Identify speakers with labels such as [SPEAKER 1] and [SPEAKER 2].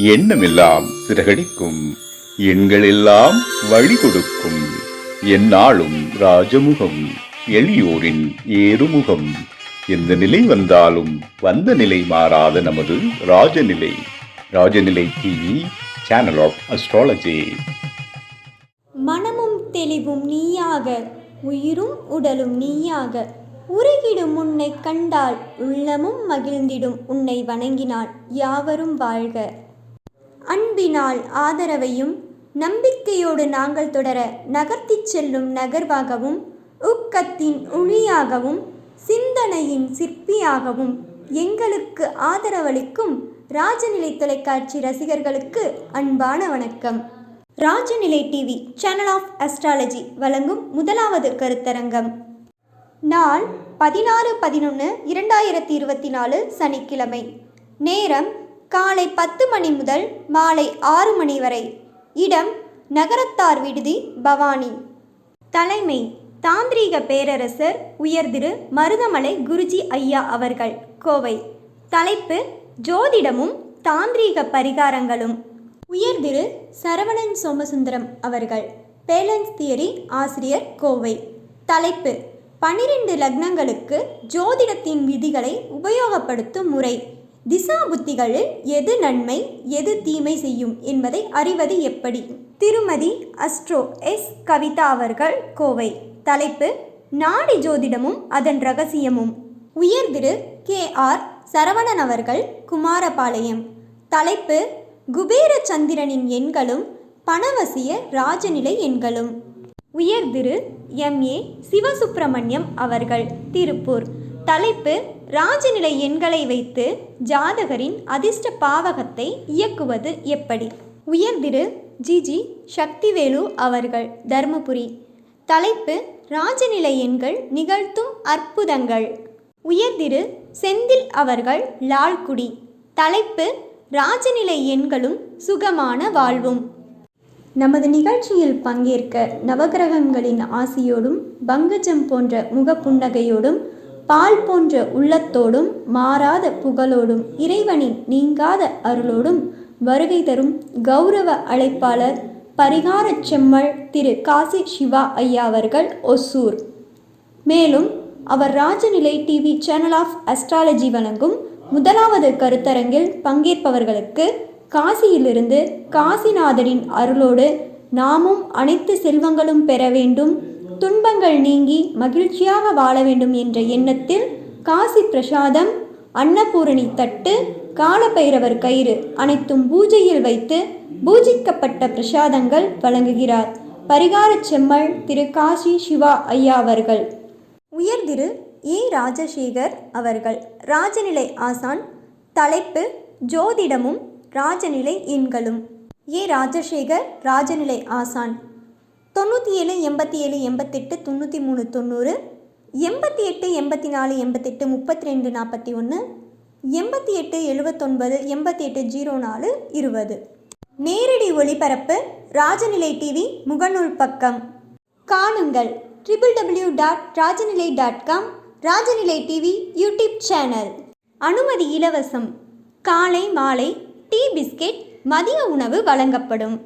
[SPEAKER 1] எண்ணமெல்லாம் சிறகடிக்கும், எண்களெல்லாம் வழி கொடுக்கும், எந்நாளும் ராஜமுகம், எளியோரின் ஏறுமுகம். எந்த நிலை வந்தாலும் வந்த நிலை மாறாத நமது Rajanilai. Rajanilai TV, channel of astrology.
[SPEAKER 2] மனமும் தெளிவும் நீயாக, உயிரும் உடலும் நீயாக, உருகிடும் உன்னை கண்டால் உள்ளமும் மகிழ்ந்திடும் உன்னை வணங்கினால் யாவரும் வாழ்க. அன்பினால் ஆதரவையும் நம்பிக்கையோடு நாங்கள் தொடர நகர்த்திச் செல்லும் நகர்வாகவும், ஊக்கத்தின் ஒளியாகவும், சிந்தனையின் சிற்பியாகவும் எங்களுக்கு ஆதரவளிக்கும் ராஜநிலை தொலைக்காட்சி ரசிகர்களுக்கு அன்பான வணக்கம். Rajanilai TV, channel of astrology வழங்கும் முதலாவது கருத்தரங்கம். நாள் 16/11/2024 சனிக்கிழமை. நேரம் காலை 10 மணி முதல் மாலை 6 மணி வரை. இடம் நகரத்தார் விடுதி, பவானி. தலைமை தாந்திரீக பேரரசர் உயர்திரு மருதமலை குருஜி ஐயா அவர்கள், கோவை. தலைப்பு ஜோதிடமும் தாந்திரீக பரிகாரங்களும். உயர்திரு சரவணன் சோமசுந்தரம் அவர்கள், பேலன்ஸ் தியரி ஆசிரியர், கோவை. தலைப்பு 12 லக்னங்களுக்கு ஜோதிடத்தின் விதிகளை உபயோகப்படுத்தும் முறை. திசா புத்திகளில் எது நன்மை எது தீமை செய்யும் என்பதை அறிவது எப்படி. திருமதி அஸ்ட்ரோ எஸ் கவிதா அவர்கள், கோவை. தலைப்பு நாடி ஜோதிடமும் அதன் ரகசியமும். உயர்திரு KR சரவணன் அவர்கள், குமாரபாளையம். தலைப்பு குபேர சந்திரனின் எண்களும் பணவசிய ராஜநிலை எண்களும். உயர்திரு MA சிவசுப்பிரமணியம் அவர்கள், திருப்பூர். தலைப்பு ராஜநிலை எண்களை வைத்து ஜாதகரின் அதிர்ஷ்ட பாவகத்தை இயக்குவது எப்படி. உயர்திரு GG சக்திவேலு அவர்கள், தர்மபுரி. தலைப்பு ராஜநிலை எண்கள் நிகழ்த்தும் அற்புதங்கள். உயர்திரு செந்தில் அவர்கள், லால்குடி. தலைப்பு ராஜநிலை எண்களும் சுகமான வாழ்வும். நமது நிகழ்ச்சியில் பங்கேற்க நவகிரகங்களின் ஆசியோடும், பங்கஜம் போன்ற முகப்புன்னகையோடும், பால் போன்ற உள்ளத்தோடும், மாறாத புகழோடும், இறைவனின் நீங்காத அருளோடும் வருகை தரும் கௌரவ அழைப்பாளர் பரிகார செம்மல் திரு காசி சிவா ஐயா அவர்கள், ஒசூர். மேலும் அவர் Rajanilai TV, channel of astrology வழங்கும் முதலாவது கருத்தரங்கில் பங்கேற்பவர்களுக்கு காசியிலிருந்து காசிநாதரின் அருளோடு நாமும் அனைத்து செல்வங்களும் பெற வேண்டும், துன்பங்கள் நீங்கி மகிழ்ச்சியாக வாழ வேண்டும் என்ற எண்ணத்தில் காசி பிரசாதம், அன்னபூரணி தட்டு, காலபைரவர் கயிறு அனைத்தும் பூஜையில் வைத்து பூஜிக்கப்பட்ட பிரசாதங்கள் வழங்குகிறார் பரிகார செம்மல் திரு காசி சிவா ஐயா அவர்கள். உயர்திரு A ராஜசேகர் அவர்கள், ராஜநிலை ஆசான். தலைப்பு ஜோதிடமும் ராஜநிலை எண்களும். A ராஜசேகர் ராஜநிலை ஆசான். 97 87 88 93 90, 88 84 88 32 41, 88 79 88 04 20. நேரடி ஒளிபரப்பு ராஜநிலை டிவி முகநூல் பக்கம் காணுங்கள். www.rajanilai.com, Rajanilai TV YouTube channel. அனுமதி இலவசம். காலை மாலை டீ, பிஸ்கெட், மதிய உணவு வழங்கப்படும்.